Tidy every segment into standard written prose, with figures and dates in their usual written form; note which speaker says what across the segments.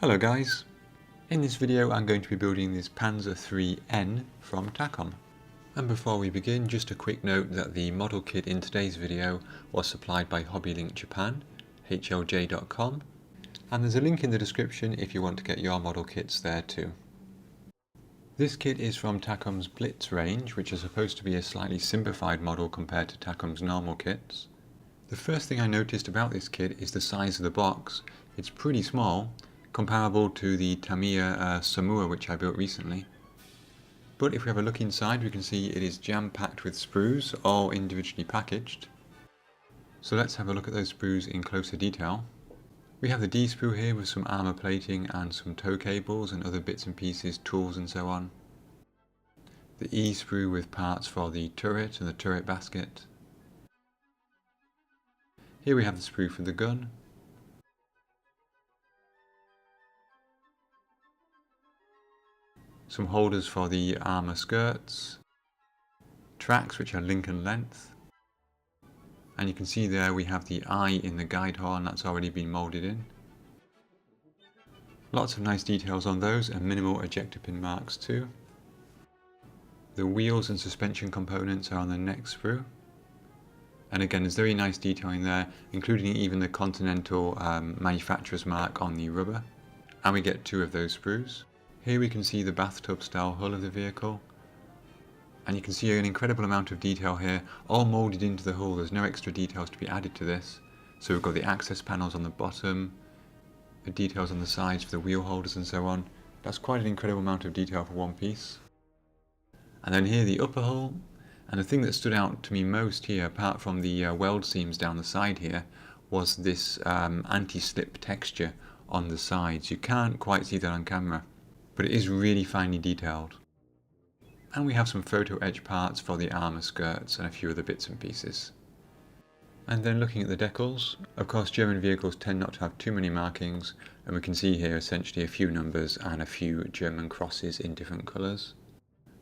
Speaker 1: Hello guys, in this video I'm going to be building this Panzer III N from Takom. And before we begin, just a quick note that the model kit in today's video was supplied by HobbyLink Japan, hlj.com, and there's a link in the description if you want to get your model kits there too. This kit is from Takom's Blitz range, which is supposed to be a slightly simplified model compared to Takom's normal kits. The first thing I noticed about this kit is the size of the box. It's pretty small, comparable to the Tamiya Samur which I built recently. But if we have a look inside, we can see it is jam-packed with sprues, all individually packaged. So let's have a look at those sprues in closer detail. We have the D sprue here with some armour plating and some tow cables and other bits and pieces, tools and so on. The E sprue with parts for the turret and the turret basket. Here we have the sprue for the gun. Some holders for the armour skirts. Tracks which are link and length. And you can see there we have the eye in the guide horn that's already been moulded in. Lots of nice details on those and minimal ejector pin marks too. The wheels and suspension components are on the neck sprue. And again, there's very nice detailing there, including even the Continental manufacturer's mark on the rubber. And we get two of those sprues. Here we can see the bathtub style hull of the vehicle. And you can see an incredible amount of detail here, all moulded into the hull. There's no extra details to be added to this. So we've got the access panels on the bottom, the details on the sides for the wheel holders and so on. That's quite an incredible amount of detail for one piece. And then here the upper hull. And the thing that stood out to me most here, apart from the weld seams down the side here, was this anti-slip texture on the sides. You can't quite see that on camera, but it is really finely detailed. And we have some photo etch parts for the armour skirts and a few other bits and pieces. And then looking at the decals, of course German vehicles tend not to have too many markings, and we can see here essentially a few numbers and a few German crosses in different colours.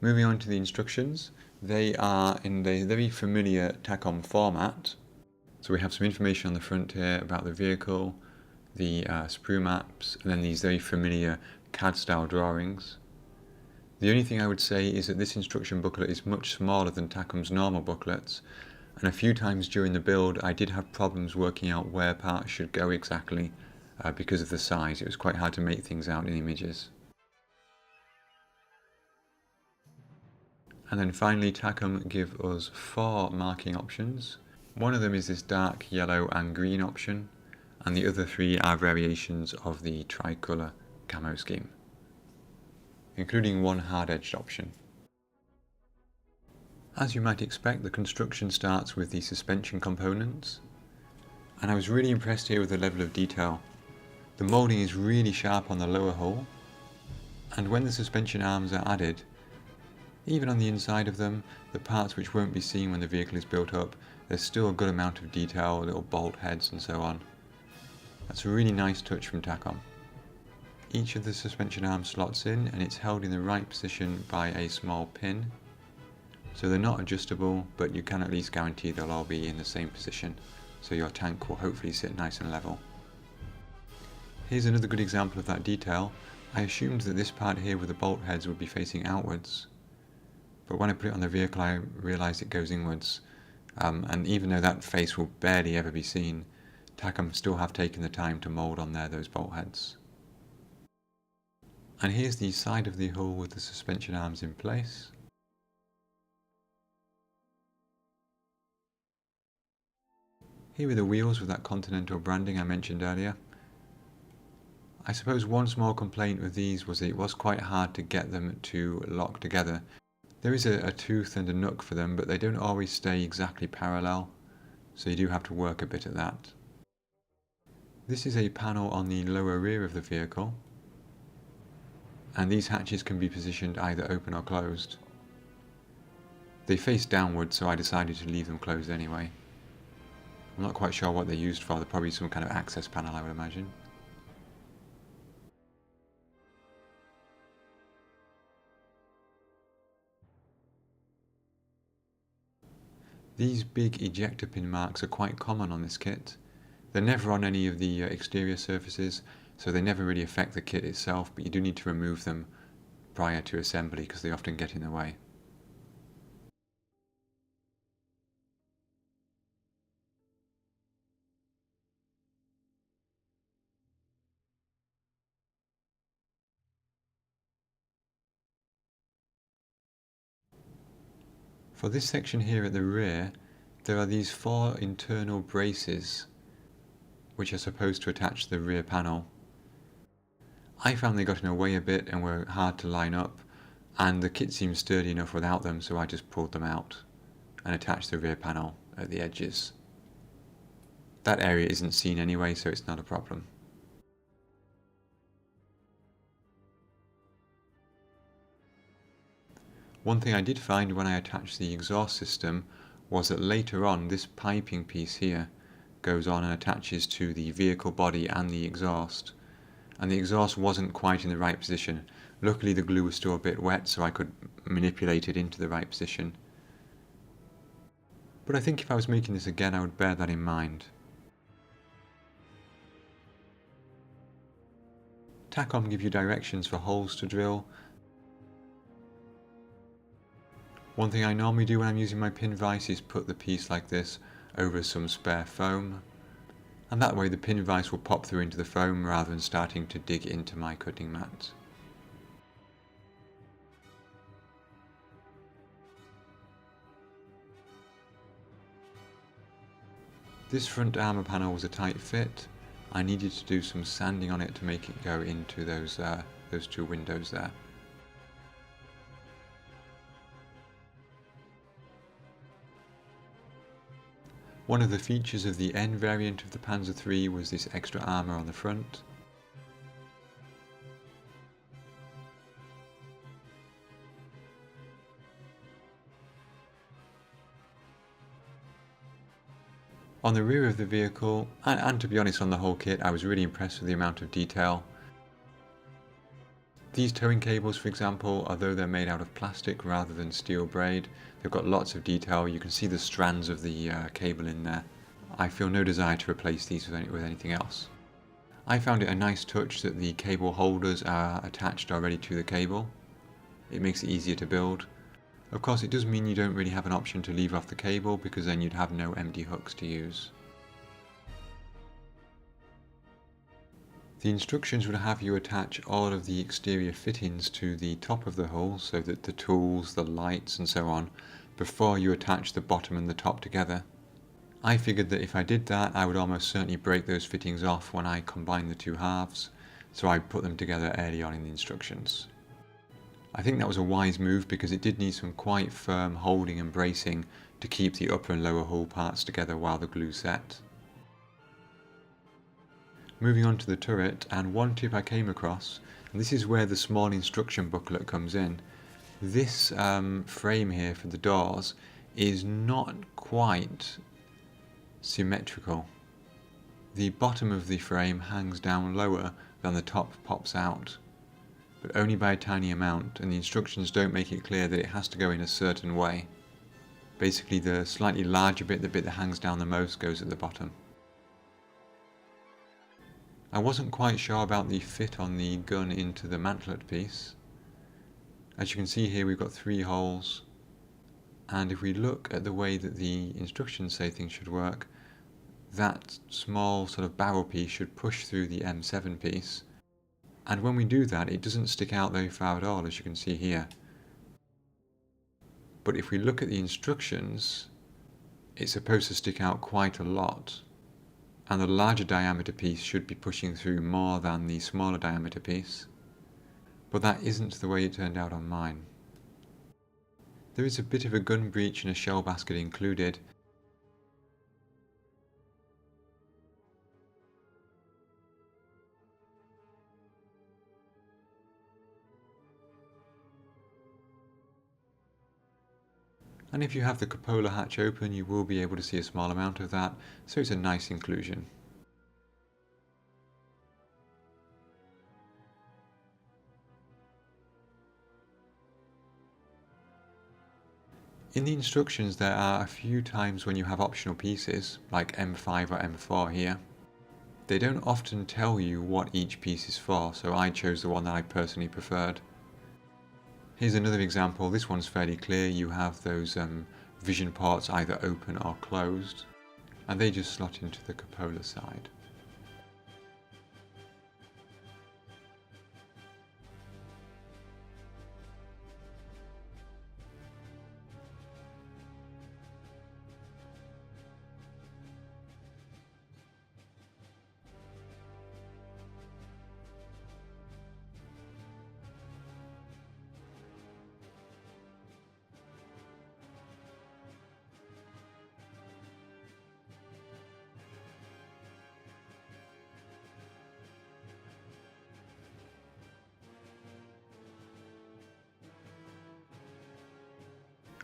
Speaker 1: Moving on to the instructions, they are in the very familiar Takom format. So we have some information on the front here about the vehicle, the sprue maps, and then these very familiar CAD style drawings. The only thing I would say is that this instruction booklet is much smaller than Takom's normal booklets, and a few times during the build I did have problems working out where parts should go exactly because of the size. It was quite hard to make things out in images. And then finally Takom give us 4 marking options. One of them is this dark yellow and green option, and the other 3 are variations of the tricolour camo scheme, including one hard-edged option. As you might expect, the construction starts with the suspension components, and I was really impressed here with the level of detail. The moulding is really sharp on the lower hull, and when the suspension arms are added, even on the inside of them, the parts which won't be seen when the vehicle is built up, there's still a good amount of detail, little bolt heads and so on. That's a really nice touch from Takom. Each of the suspension arms slots in, and it's held in the right position by a small pin. So they're not adjustable, but you can at least guarantee they'll all be in the same position, so your tank will hopefully sit nice and level. Here's another good example of that detail. I assumed that this part here with the bolt heads would be facing outwards, but when I put it on the vehicle I realised it goes inwards, and even though that face will barely ever be seen, Takom still have taken the time to mould on there those bolt heads. And here's the side of the hull with the suspension arms in place. Here are the wheels with that Continental branding I mentioned earlier. I suppose one small complaint with these was that it was quite hard to get them to lock together. There is a tooth and a nook for them, but they don't always stay exactly parallel, so you do have to work a bit at that. This is a panel on the lower rear of the vehicle, and these hatches can be positioned either open or closed. They face downward, so I decided to leave them closed anyway. I'm not quite sure what they're used for. They're probably some kind of access panel, I would imagine. These big ejector pin marks are quite common on this kit. They're never on any of the exterior surfaces, so they never really affect the kit itself, but you do need to remove them prior to assembly because they often get in the way. For this section here at the rear, there are these 4 internal braces which are supposed to attach to the rear panel. I found they got in the way a bit and were hard to line up, and the kit seemed sturdy enough without them, so I just pulled them out and attached the rear panel at the edges. That area isn't seen anyway, so it's not a problem. One thing I did find when I attached the exhaust system was that later on this piping piece here goes on and attaches to the vehicle body and the exhaust. And the exhaust wasn't quite in the right position. Luckily the glue was still a bit wet, so I could manipulate it into the right position. But I think if I was making this again, I would bear that in mind. Takom give you directions for holes to drill. One thing I normally do when I'm using my pin vise is put the piece like this over some spare foam, and that way the pin vise will pop through into the foam rather than starting to dig into my cutting mat. This front armour panel was a tight fit. I needed to do some sanding on it to make it go into those 2 windows there. One of the features of the N variant of the Panzer III was this extra armour on the front. On the rear of the vehicle, and to be honest on the whole kit, I was really impressed with the amount of detail. These towing cables, for example, although they're made out of plastic rather than steel braid, they've got lots of detail. You can see the strands of the cable in there. I feel no desire to replace these with anything else. I found it a nice touch that the cable holders are attached already to the cable. It makes it easier to build. Of course, it does mean you don't really have an option to leave off the cable, because then you'd have no empty hooks to use. The instructions would have you attach all of the exterior fittings to the top of the hull, so that the tools, the lights and so on, before you attach the bottom and the top together. I figured that if I did that, I would almost certainly break those fittings off when I combine the 2 halves, so I put them together early on in the instructions. I think that was a wise move because it did need some quite firm holding and bracing to keep the upper and lower hull parts together while the glue set. Moving on to the turret, and one tip I came across, and this is where the small instruction booklet comes in. This frame here for the doors is not quite symmetrical. The bottom of the frame hangs down lower than the top pops out, but only by a tiny amount, and the instructions don't make it clear that it has to go in a certain way. Basically the slightly larger bit, the bit that hangs down the most, goes at the bottom. I wasn't quite sure about the fit on the gun into the mantlet piece. As you can see here, we've got 3 holes, and if we look at the way that the instructions say things should work, that small sort of barrel piece should push through the M7 piece, and when we do that it doesn't stick out very far at all, as you can see here. But if we look at the instructions, it's supposed to stick out quite a lot, and the larger diameter piece should be pushing through more than the smaller diameter piece, but that isn't the way it turned out on mine. There is a bit of a gun breech and a shell basket included. And if you have the cupola hatch open, you will be able to see a small amount of that, so it's a nice inclusion. In the instructions there are a few times when you have optional pieces, like M5 or M4 here. They don't often tell you what each piece is for, so I chose the one that I personally preferred. Here's another example. This one's fairly clear. You have those vision ports either open or closed, and they just slot into the cupola side.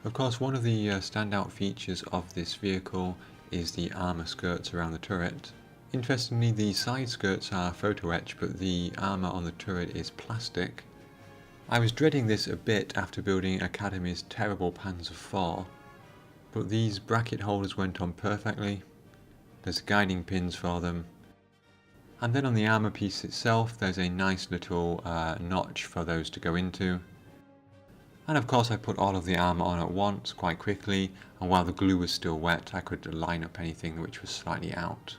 Speaker 1: Of course, one of the standout features of this vehicle is the armour skirts around the turret. Interestingly, the side skirts are photoetch, but the armour on the turret is plastic. I was dreading this a bit after building Academy's terrible Panzer IV, but these bracket holders went on perfectly. There's guiding pins for them. And then on the armour piece itself, there's a nice little notch for those to go into. And of course I put all of the armour on at once quite quickly, and while the glue was still wet I could line up anything which was slightly out.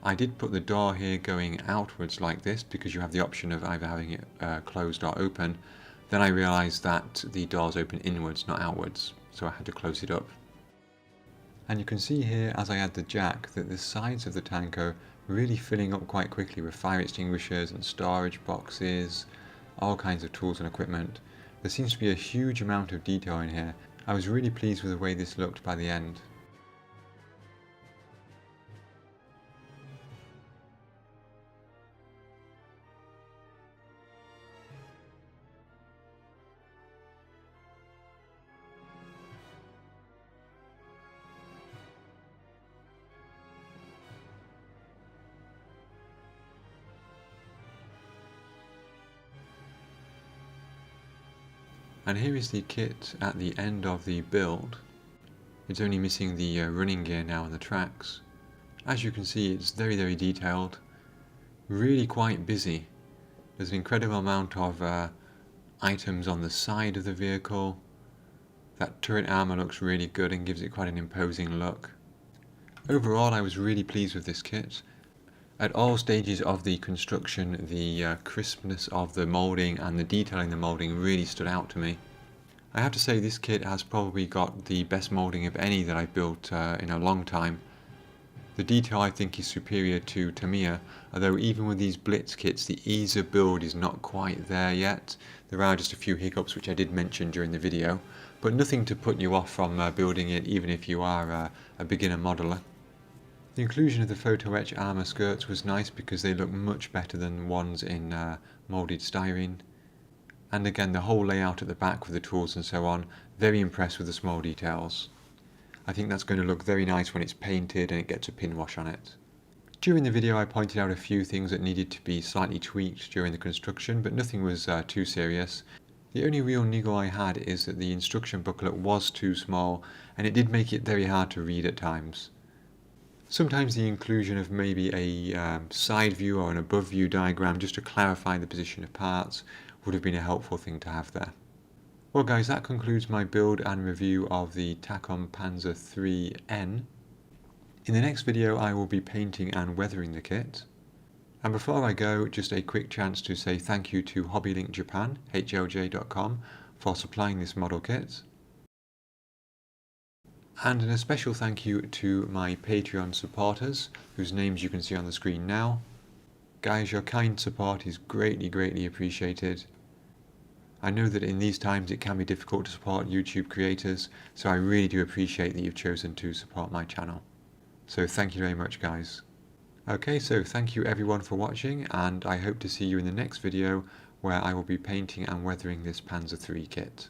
Speaker 1: I did put the door here going outwards like this because you have the option of either having it closed or open. Then I realised that the doors open inwards, not outwards, so I had to close it up. And you can see here as I add the jack that the sides of the tank are really filling up quite quickly with fire extinguishers and storage boxes, all kinds of tools and equipment. There seems to be a huge amount of detail in here. I was really pleased with the way this looked by the end. And here is the kit at the end of the build. It's only missing the running gear now and the tracks. As you can see, it's very detailed, really quite busy. There's an incredible amount of items on the side of the vehicle. That turret armour looks really good and gives it quite an imposing look. Overall, I was really pleased with this kit. At all stages of the construction, the crispness of the moulding and the detail in the moulding really stood out to me. I have to say this kit has probably got the best moulding of any that I've built in a long time. The detail I think is superior to Tamiya, although even with these Blitz kits the ease of build is not quite there yet. There are just a few hiccups which I did mention during the video, but nothing to put you off from building it even if you are a beginner modeller. The inclusion of the photoetch armour skirts was nice because they look much better than ones in moulded styrene. And again, the whole layout at the back with the tools and so on, very impressed with the small details. I think that's going to look very nice when it's painted and it gets a pin wash on it. During the video I pointed out a few things that needed to be slightly tweaked during the construction, but nothing was too serious. The only real niggle I had is that the instruction booklet was too small and it did make it very hard to read at times. Sometimes the inclusion of maybe a side view or an above view diagram just to clarify the position of parts would have been a helpful thing to have there. Well guys, that concludes my build and review of the Takom Panzer III N. In the next video I will be painting and weathering the kit. And before I go, just a quick chance to say thank you to HobbyLink Japan, HLJ.com, for supplying this model kit. And a special thank you to my Patreon supporters, whose names you can see on the screen now. Guys, your kind support is greatly appreciated. I know that in these times it can be difficult to support YouTube creators, so I really do appreciate that you've chosen to support my channel. So thank you very much guys. Okay, so thank you everyone for watching, and I hope to see you in the next video where I will be painting and weathering this Panzer III kit.